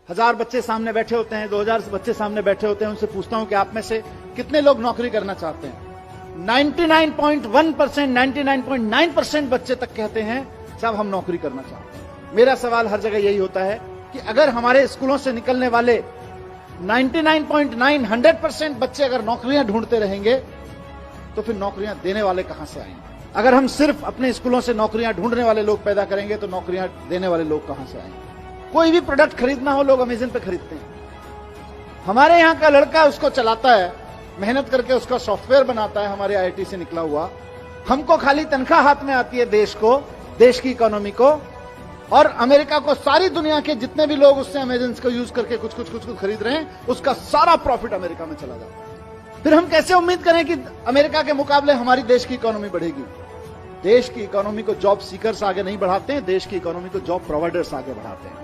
1000 बच्चे सामने बैठे होते हैं, 2000 बच्चे सामने बैठे होते हैं, उनसे पूछता हूं कि आप में से कितने लोग नौकरी करना चाहते हैं? 99.1%, 99.9% बच्चे तक कहते हैं साहब हम नौकरी करना चाहते हैं। मेरा सवाल हर जगह यही होता है कि अगर हमारे स्कूलों से निकलने वाले 99.9, 100% बच्चे अगर नौकरियां ढूंढते रहेंगे तो फिर नौकरियां देने वाले कहां से आएंगे? अगर हम सिर्फ अपने स्कूलों से नौकरियां ढूंढने वाले लोग पैदा करेंगे तो नौकरियां देने वाले लोग कहां से आएंगे? कोई भी प्रोडक्ट खरीदना हो लोग अमेज़न पे खरीदते हैं। हमारे यहां का लड़का उसको चलाता है, मेहनत करके उसका सॉफ्टवेयर बनाता है, हमारे आईआईटी से निकला हुआ। हमको खाली तनख्वाह हाथ में आती है देश को, देश की इकोनॉमी को, और अमेरिका को सारी दुनिया के जितने भी लोग उससे अमेज़न को यूज करके कुछ खरीद रहे हैं उसका सारा प्रॉफिट अमेरिका में चला जाता है। फिर हम कैसे उम्मीद करें कि अमेरिका के मुकाबले हमारी देश की इकोनॉमी बढ़ेगी? देश की इकोनॉमी को जॉब सीकर्स आगे नहीं बढ़ाते हैं, देश की इकोनॉमी को जॉब प्रोवाइडर्स आगे बढ़ाते हैं।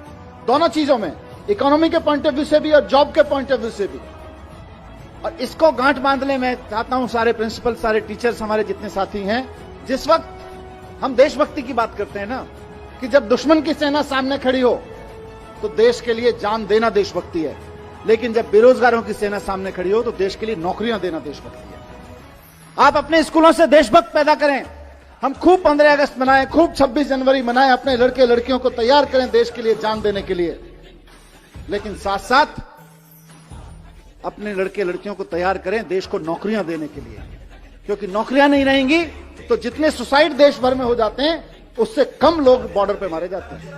दोनों चीजों में, इकोनॉमी के पॉइंट ऑफ व्यू से भी और जॉब के पॉइंट ऑफ व्यू से भी। और इसको गांठ बांधने में चाहता हूं सारे प्रिंसिपल, सारे टीचर्स, हमारे जितने साथी हैं, जिस वक्त हम देशभक्ति की बात करते हैं ना, कि जब दुश्मन की सेना सामने खड़ी हो तो देश के लिए जान देना देशभक्ति है, लेकिन जब बेरोजगारों की सेना सामने खड़ी हो तो देश के लिए नौकरियां देना देशभक्ति है। आप अपने स्कूलों से देशभक्त पैदा करें। हम खूब 15 अगस्त मनाएं, खूब 26 जनवरी मनाएं, अपने लड़के लड़कियों को तैयार करें देश के लिए जान देने के लिए, लेकिन साथ साथ अपने लड़के लड़कियों को तैयार करें देश को नौकरियां देने के लिए, क्योंकि नौकरियां नहीं रहेंगी तो जितने सुसाइड देश भर में हो जाते हैं उससे कम लोग बॉर्डर पे मारे जाते हैं।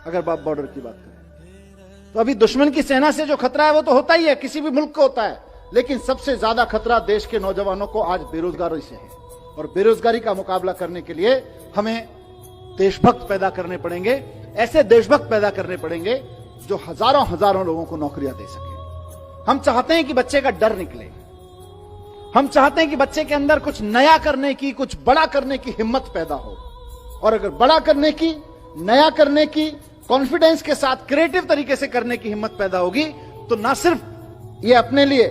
अगर बात बॉर्डर की बात करें तो अभी दुश्मन की सेना से जो खतरा है वो तो होता ही है, किसी भी मुल्क को होता है, लेकिन सबसे ज्यादा खतरा देश के नौजवानों को आज बेरोजगारी से है। और बेरोजगारी का मुकाबला करने के लिए हमें देशभक्त पैदा करने पड़ेंगे, ऐसे देशभक्त पैदा करने पड़ेंगे जो हजारों हजारों लोगों को नौकरियां दे सके। हम चाहते हैं कि बच्चे का डर निकले, हम चाहते हैं कि बच्चे के अंदर कुछ नया करने की, कुछ बड़ा करने की हिम्मत पैदा हो। और अगर बड़ा करने की, नया करने की, कॉन्फिडेंस के साथ क्रिएटिव तरीके से करने की हिम्मत पैदा होगी तो ना सिर्फ ये अपने लिए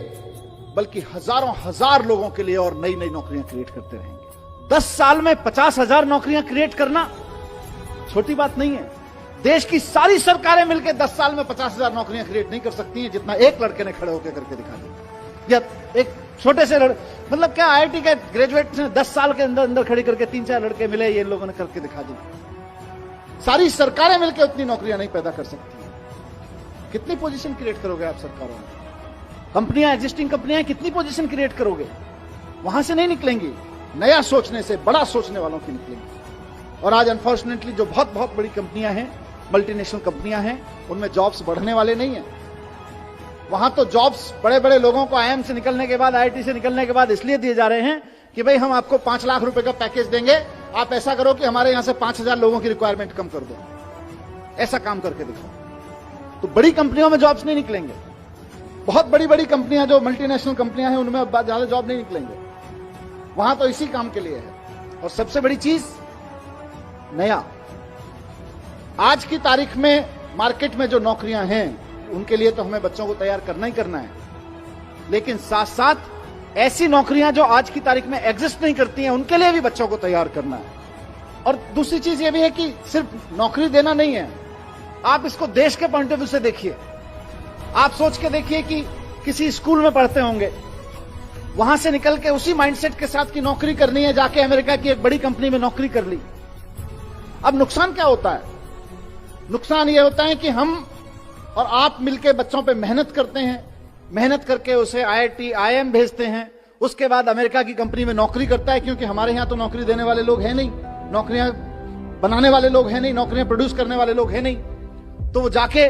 बल्कि हजारों हजार लोगों के लिए और नई नई नौकरियां क्रिएट करते रहेंगे। 10 साल में 50,000 नौकरियां क्रिएट करना छोटी बात नहीं है। देश की सारी सरकारें मिलकर 10 साल में 50,000 नौकरियां क्रिएट नहीं कर सकती हैं जितना एक लड़के ने खड़े होकर करके दिखा दिया। या एक छोटे से मतलब क्या आईआईटी के ग्रेजुएट ने 10 साल के अंदर खड़ी करके 3-4 लड़के मिले, ये लोगों ने करके दिखा दी। सारी सरकारें मिलकर उतनी नौकरियां नहीं पैदा कर सकती। कितनी पोजीशन क्रिएट करोगे आप सरकारों में? कंपनियां, एग्जिस्टिंग कंपनियां कितनी पोजीशन क्रिएट करोगे? वहां से नहीं निकलेंगी, नया सोचने से, बड़ा सोचने वालों की निकलेंगी। और आज अनफॉर्चुनेटली जो बहुत बहुत बड़ी कंपनियां हैं, मल्टीनेशनल कंपनियां हैं, उनमें जॉब्स बढ़ने वाले नहीं है। वहां तो जॉब्स बड़े बड़े लोगों को आईआईएम से निकलने के बाद, आईआईटी से निकलने के बाद इसलिए दिए जा रहे हैं कि भाई हम आपको 5 लाख रुपए का पैकेज देंगे, आप ऐसा करो कि हमारे यहां से 5,000 लोगों की रिक्वायरमेंट कम कर दो। ऐसा काम करके दिखाओ। तो बड़ी कंपनियों में जॉब्स नहीं निकलेंगे। बहुत बड़ी बड़ी कंपनियां जो मल्टीनेशनल कंपनियां हैं उनमें ज्यादा जॉब नहीं निकलेंगे। वहां तो इसी काम के लिए है। और सबसे बड़ी चीज नया, आज की तारीख में मार्केट में जो नौकरियां हैं उनके लिए तो हमें बच्चों को तैयार करना ही करना है, लेकिन साथ साथ ऐसी नौकरियां जो आज की तारीख में एग्जिस्ट नहीं करती हैं उनके लिए भी बच्चों को तैयार करना है। और दूसरी चीज ये भी है कि सिर्फ नौकरी देना नहीं है, आप इसको देश के पॉइंट ऑफ व्यू से देखिए। आप सोच के देखिए कि किसी स्कूल में पढ़ते होंगे, वहां से निकल के उसी माइंडसेट के साथ की नौकरी करनी है, जाके अमेरिका की एक बड़ी कंपनी में नौकरी कर ली। अब नुकसान क्या होता है? नुकसान यह होता है कि हम और आप मिलके बच्चों पे मेहनत करते हैं, मेहनत करके उसे आईआईटी, आईएम भेजते हैं, उसके बाद अमेरिका की कंपनी में नौकरी करता है, क्योंकि हमारे यहां तो नौकरी देने वाले लोग हैं नहीं, नौकरियां बनाने वाले लोग हैं नहीं, नौकरियां प्रोड्यूस करने वाले लोग हैं नहीं। तो वो जाके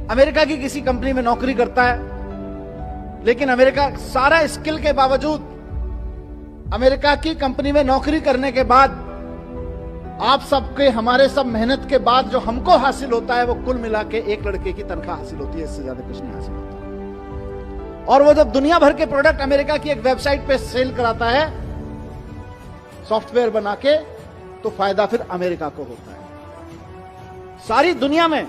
अमेरिका की किसी कंपनी में नौकरी करता है, लेकिन अमेरिका सारा स्किल के बावजूद अमेरिका की कंपनी में नौकरी करने के बाद आप सबके, हमारे सब मेहनत के बाद जो हमको हासिल होता है वो कुल मिला के एक लड़के की तनख्वाह हासिल होती है, इससे ज्यादा कुछ नहीं हासिल होता। और वो जब दुनिया भर के प्रोडक्ट अमेरिका की एक वेबसाइट पे सेल कराता है सॉफ्टवेयर बना के, तो फायदा फिर अमेरिका को होता है। सारी दुनिया में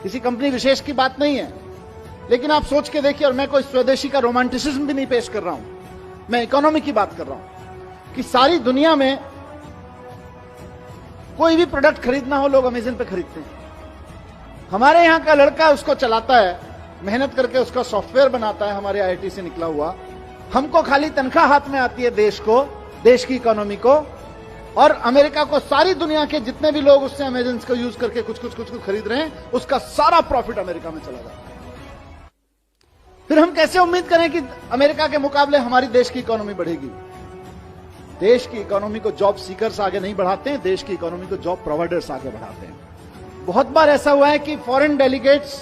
किसी कंपनी विशेष की बात नहीं है, लेकिन आप सोच के देखिए, और मैं कोई स्वदेशी का रोमांटिसिज्म भी नहीं पेश कर रहा हूं, मैं इकोनॉमी की बात कर रहा हूं कि सारी दुनिया में कोई भी प्रोडक्ट खरीदना हो लोग अमेज़न पे खरीदते हैं। हमारे यहां का लड़का उसको चलाता है, मेहनत करके उसका सॉफ्टवेयर बनाता है, हमारे आईआईटी से निकला हुआ। हमको खाली तनख्वाह हाथ में आती है देश को, देश की इकोनॉमी को, और अमेरिका को सारी दुनिया के जितने भी लोग उससे अमेजन को यूज करके कुछ खरीद रहे हैं, उसका सारा प्रॉफिट अमेरिका में चला जाता है। फिर हम कैसे उम्मीद करें कि अमेरिका के मुकाबले हमारी देश की इकोनॉमी बढ़ेगी? देश की इकोनॉमी को जॉब सीकर्स आगे नहीं बढ़ाते हैं, देश की इकोनॉमी को जॉब प्रोवाइडर्स आगे बढ़ाते हैं। बहुत बार ऐसा हुआ है कि फॉरेन डेलीगेट्स,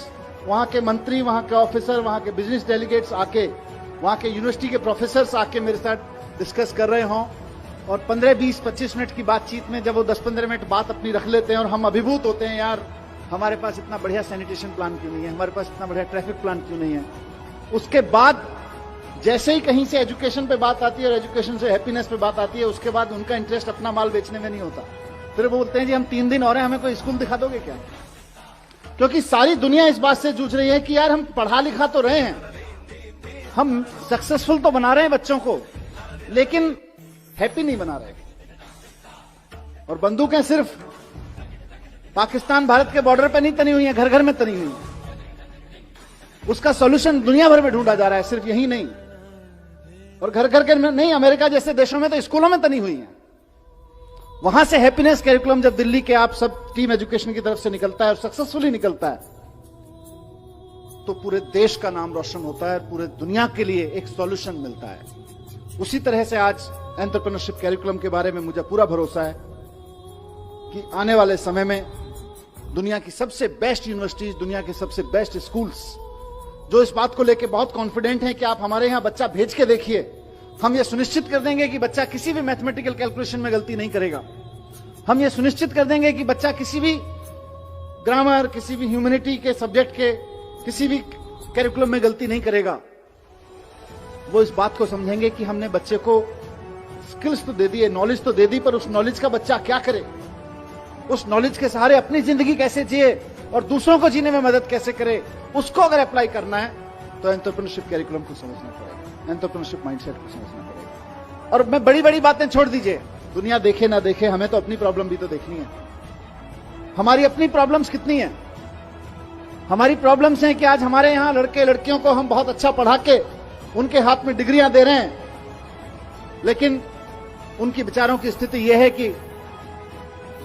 वहां के मंत्री, वहां के ऑफिसर, वहां के बिजनेस डेलीगेट्स आके, वहां के यूनिवर्सिटी के प्रोफेसर्स आके मेरे साथ डिस्कस कर रहे हों, और 15, 20, 25 मिनट की बातचीत में जब वो 10-15 मिनट बात अपनी रख लेते हैं और हम अभिभूत होते हैं, यार हमारे पास इतना बढ़िया सैनिटेशन प्लान क्यों नहीं है, हमारे पास इतना बढ़िया ट्रैफिक प्लान क्यों नहीं है। उसके बाद जैसे ही कहीं से एजुकेशन पे बात आती है और एजुकेशन से हैप्पीनेस पे बात आती है, उसके बाद उनका इंटरेस्ट अपना माल बेचने में नहीं होता। फिर वो बोलते हैं जी हम 3 दिन और हैं, हमें कोई स्कूल दिखा दोगे क्या? क्योंकि सारी दुनिया इस बात से जूझ रही है कि यार हम पढ़ा लिखा तो रहे हैं, हम सक्सेसफुल तो बना रहे हैं बच्चों को, लेकिन हैप्पी नहीं बना रहे। और बंदूकें सिर्फ पाकिस्तान भारत के बॉर्डर पर नहीं तनी हुई है, घर घर में तनी हुई है। उसका सॉल्यूशन दुनिया भर में ढूंढा जा रहा है, सिर्फ यही नहीं, और घर घर के नहीं, अमेरिका जैसे देशों में तो स्कूलों में तनी हुई है। वहां से हैप्पीनेस कैरिकुलम जब दिल्ली के आप सब टीम एजुकेशन की तरफ से निकलता है और सक्सेसफुली निकलता है, तो पूरे देश का नाम रोशन होता है, पूरे दुनिया के लिए एक सॉल्यूशन मिलता है। उसी तरह से आज एंटरप्रेन्योरशिप कैरिकुलम के बारे में मुझे पूरा भरोसा है कि आने वाले समय में दुनिया की सबसे बेस्ट यूनिवर्सिटीज, दुनिया के सबसे बेस्ट स्कूल्स जो इस बात को लेकर बहुत कॉन्फिडेंट हैं कि आप हमारे यहां बच्चा भेज के देखिए, हम ये सुनिश्चित कर देंगे कि बच्चा किसी भी मैथमेटिकल कैलकुलेशन में गलती नहीं करेगा, हम ये सुनिश्चित कर देंगे कि बच्चा किसी भी ग्रामर, किसी भी ह्यूमैनिटी के सब्जेक्ट के किसी भी कैरिकुलम में गलती नहीं करेगा। वो इस बात को समझेंगे कि हमने बच्चे को स्किल्स तो दे दी है, नॉलेज तो दे दी, पर उस नॉलेज का बच्चा क्या करे, उस नॉलेज के सहारे अपनी जिंदगी कैसे जिए और दूसरों को जीने में मदद कैसे करे, उसको अगर अप्लाई करना है तो एंटरप्रेन्योरशिप कैरिकुलम को समझना पड़ेगा, एंटरप्रेन्योरशिप माइंडसेट को समझना पड़ेगा। और मैं बड़ी बड़ी बातें छोड़ दीजिए, दुनिया देखे ना देखे, हमें तो अपनी प्रॉब्लम भी तो देखनी है। हमारी अपनी प्रॉब्लम्स कितनी है? हमारी प्रॉब्लम्स हैं कि आज हमारे यहां लड़के लड़कियों को हम बहुत अच्छा पढ़ा के उनके हाथ में डिग्रियां दे रहे हैं, लेकिन उनकी बेचारों की स्थिति यह है कि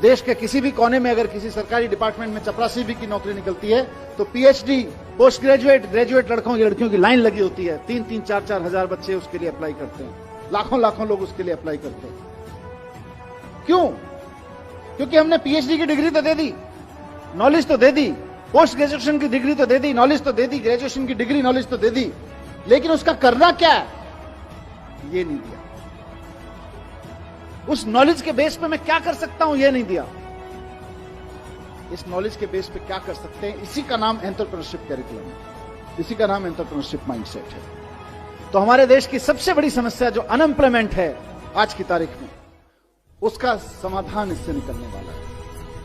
देश के किसी भी कोने में अगर किसी सरकारी डिपार्टमेंट में चपरासी भी की नौकरी निकलती है तो पीएचडी, पोस्ट ग्रेजुएट, ग्रेजुएट लड़कियों की लाइन लगी होती है। 3-3, 4-4 हजार बच्चे उसके लिए अप्लाई करते हैं, लाखों लोग उसके लिए अप्लाई करते हैं। क्यों? क्योंकि हमने पीएचडी की डिग्री तो दे दी, नॉलेज तो दे दी, पोस्ट ग्रेजुएशन की डिग्री तो दे दी, नॉलेज तो दे दी, ग्रेजुएशन की डिग्री नॉलेज तो दे दी, लेकिन उसका करना क्या है ये नहीं दिया। उस नॉलेज के बेस पे मैं क्या कर सकता हूं ये नहीं दिया। इस नॉलेज के बेस पे क्या कर सकते हैं, इसी का नाम एंटरप्रेन्योरशिप कैरिकुलम है, इसी का नाम एंटरप्रेन्योरशिप माइंडसेट है। तो हमारे देश की सबसे बड़ी समस्या जो अनएम्प्लॉयमेंट है आज की तारीख में, उसका समाधान इससे निकलने वाला है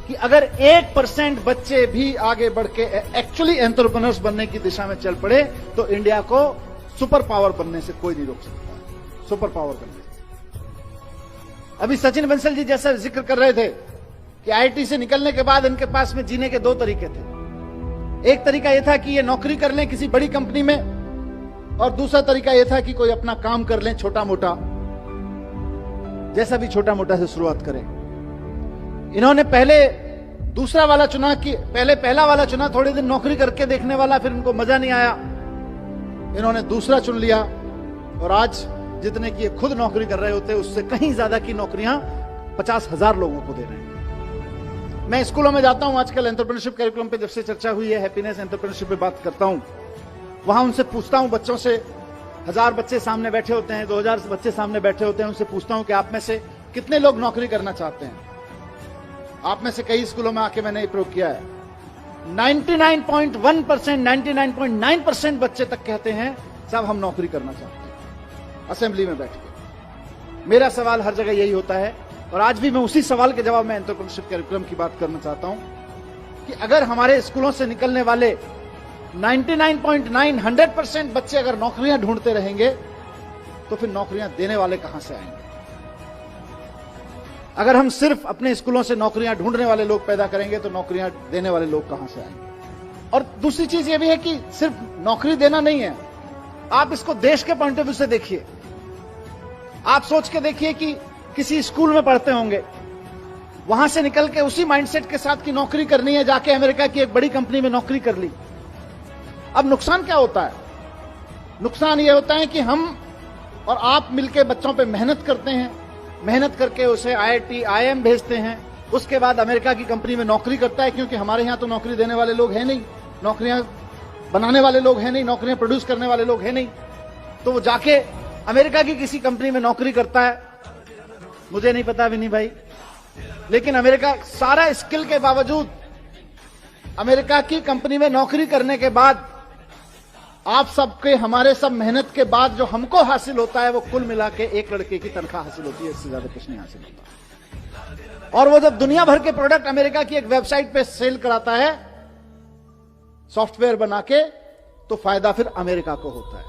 कि अगर 1% बच्चे भी आगे बढ़ के एक्चुअली एंटरप्रेन्योर्स बनने की दिशा में चल पड़े तो इंडिया को सुपर पावर बनने से कोई नहीं रोक सकता। सुपर पावर बनने से अभी सचिन बंसल जी जैसा जिक्र कर रहे थे कि आईआईटी से निकलने के बाद इनके पास में जीने के 2 तरीके थे। एक तरीका यह था कि ये नौकरी कर लें किसी बड़ी कंपनी में, और दूसरा तरीका यह था कि कोई अपना काम कर लें छोटा मोटा, जैसा भी छोटा मोटा से शुरुआत करें। इन्होंने पहले दूसरा वाला चुना कि पहले पहला वाला चुना, थोड़े दिन नौकरी करके देखने वाला, फिर इनको मजा नहीं आया, इन्होंने दूसरा चुन लिया, और आज जितने की खुद नौकरी कर रहे होते उससे कहीं ज्यादा की नौकरियां 50,000 लोगों को दे रहे हैं। मैं स्कूलों में जाता हूं आजकल, एंटरप्रेन्योरशिप कैरिकुलम पे जब से चर्चा हुई है, हैप्पीनेस एंटरप्रेन्योरशिप पे बात करता हूं, वहां उनसे पूछता हूं, बच्चों से 1000 बच्चे सामने बैठे होते हैं, 2000 बच्चे सामने बैठे होते हैं, उनसे पूछता हूं कि आप में से कितने लोग नौकरी करना चाहते हैं। आप में से कई स्कूलों में आके मैंने प्रयोग किया है, 99.1%, 99.9% बच्चे तक कहते हैं साहब हम नौकरी करना चाहते हैं, असेंबली में बैठ के। मेरा सवाल हर जगह यही होता है, और आज भी मैं उसी सवाल के जवाब में एंटरप्रेन्योरशिप कैरिकुलम की बात करना चाहता हूं कि अगर हमारे स्कूलों से निकलने वाले 99.9, 100% बच्चे अगर नौकरियां ढूंढते रहेंगे तो फिर नौकरियां देने वाले कहां से आएंगे? अगर हम सिर्फ अपने स्कूलों से नौकरियां ढूंढने वाले लोग पैदा करेंगे तो नौकरियां देने वाले लोग कहां से आएंगे? और दूसरी चीज ये भी है कि सिर्फ नौकरी देना नहीं है, आप इसको देश के पॉइंट ऑफ व्यू से देखिए। आप सोच के देखिए कि किसी स्कूल में पढ़ते होंगे, वहां से निकल के उसी माइंडसेट के साथ कि नौकरी करनी है, जाके अमेरिका की एक बड़ी कंपनी में नौकरी कर ली। अब नुकसान क्या होता है? नुकसान यह होता है कि हम और आप मिलके बच्चों पे मेहनत करते हैं, मेहनत करके उसे IIT IIM भेजते हैं, उसके बाद अमेरिका की कंपनी में नौकरी करता है, क्योंकि हमारे यहां तो नौकरी देने वाले लोग हैं नहीं, नौकरियां बनाने वाले लोग हैं नहीं, नौकरियां प्रोड्यूस करने वाले लोग हैं नहीं, तो वो जाके अमेरिका की किसी कंपनी में नौकरी करता है। मुझे नहीं पता विनी भाई, लेकिन अमेरिका सारा स्किल के बावजूद अमेरिका की कंपनी में नौकरी करने के बाद आप सबके, हमारे सब मेहनत के बाद जो हमको हासिल होता है वो कुल मिला के एक लड़के की तनख्वाह हासिल होती है, इससे ज्यादा कुछ नहीं हासिल होता। और वो जब दुनिया भर के प्रोडक्ट अमेरिका की एक वेबसाइट पे सेल कराता है सॉफ्टवेयर बना के, तो फायदा फिर अमेरिका को होता है।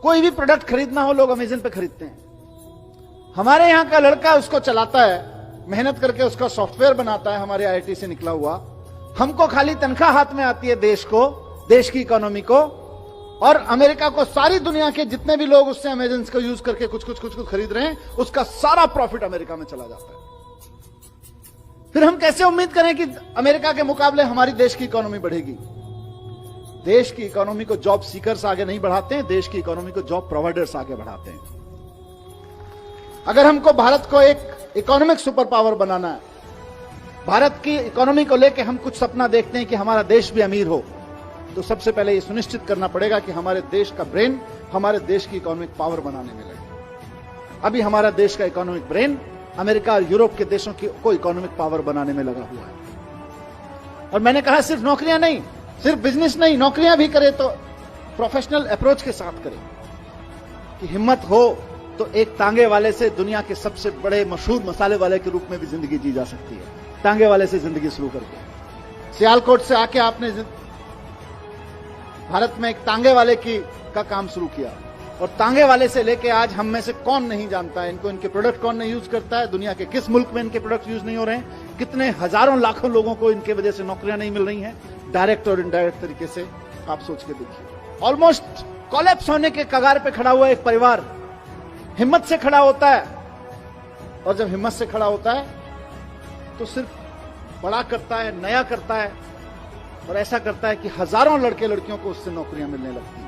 कोई भी प्रोडक्ट खरीदना हो, लोग अमेजन पे खरीदते हैं। हमारे यहां का लड़का उसको चलाता है, मेहनत करके उसका सॉफ्टवेयर बनाता है, हमारे IIT से निकला हुआ। हमको खाली तनख्वाह हाथ में आती है देश को, देश की इकोनॉमी को, और अमेरिका को सारी दुनिया के जितने भी लोग उससे अमेजन को यूज करके कुछ खरीद रहे हैं, उसका सारा प्रॉफिट अमेरिका में चला जाता है। फिर हम कैसे उम्मीद करें कि अमेरिका के मुकाबले हमारी देश की इकोनॉमी बढ़ेगी? देश की इकोनॉमी को जॉब सीकर्स आगे नहीं बढ़ाते हैं, देश की इकोनॉमी को जॉब प्रोवाइडर्स आगे बढ़ाते हैं। अगर हमको भारत को एक इकोनॉमिक सुपर पावर बनाना है, भारत की इकोनॉमी को लेकर हम कुछ सपना देखते हैं कि हमारा देश भी अमीर हो, तो सबसे पहले यह सुनिश्चित करना पड़ेगा कि हमारे देश का ब्रेन हमारे देश की इकोनॉमिक पावर बनाने में लगे। अभी हमारा देश का इकोनॉमिक ब्रेन अमेरिका और यूरोप के देशों को इकोनॉमिक पावर बनाने में लगा हुआ है। और मैंने कहा सिर्फ नौकरियां नहीं, सिर्फ बिजनेस नहीं, नौकरियां भी करें तो प्रोफेशनल अप्रोच के साथ करें, कि हिम्मत हो तो एक तांगे वाले से दुनिया के सबसे बड़े मशहूर मसाले वाले के रूप में भी जिंदगी जी जा सकती है। तांगे वाले से जिंदगी शुरू करके सियालकोट से आके आपने भारत में एक तांगे वाले का काम शुरू किया, और तांगे वाले से लेके आज हम में से कौन नहीं जानता है इनको, इनके प्रोडक्ट कौन नहीं यूज करता है, दुनिया के किस मुल्क में इनके प्रोडक्ट यूज नहीं हो रहे हैं, कितने हजारों लाखों लोगों को इनके वजह से नौकरियां नहीं मिल रही हैं, डायरेक्ट और इनडायरेक्ट तरीके से। आप सोच के देखिए, ऑलमोस्ट कोलैप्स होने के कगार पे खड़ा हुआ एक परिवार हिम्मत से खड़ा होता है, और जब हिम्मत से खड़ा होता है तो सिर्फ बड़ा करता है, नया करता है, और ऐसा करता है कि हजारों लड़के लड़कियों को उससे नौकरियां मिलने लगती हैं।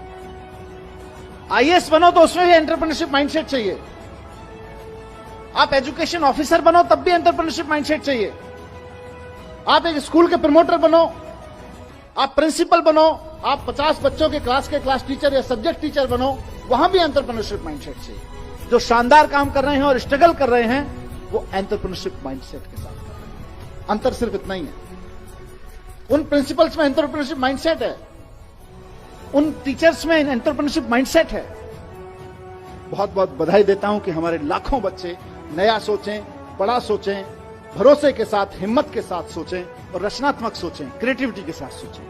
IAS बनो तो उसमें भी एंटरप्रेन्योरशिप माइंडसेट चाहिए। आप एजुकेशन ऑफिसर बनो तब भी एंटरप्रेन्योरशिप माइंडसेट चाहिए। आप एक स्कूल के प्रमोटर बनो, आप प्रिंसिपल बनो, आप 50 बच्चों के क्लास टीचर या सब्जेक्ट टीचर बनो, वहां भी एंटरप्रेन्योरशिप माइंडसेट चाहिए। जो शानदार काम कर रहे हैं और स्ट्रगल कर रहे हैं, वो एंटरप्रेन्योरशिप माइंडसेट के साथ कर रहे हैं। अंतर सिर्फ इतना ही है, उन प्रिंसिपल्स में एंटरप्रेन्योरशिप माइंडसेट है, उन टीचर्स में एंटरप्रेन्योरशिप माइंडसेट है। बहुत बहुत बधाई देता हूं कि हमारे लाखों बच्चे नया सोचें, बड़ा सोचें, भरोसे के साथ, हिम्मत के साथ सोचें, और रचनात्मक सोचें, क्रिएटिविटी के साथ सोचें।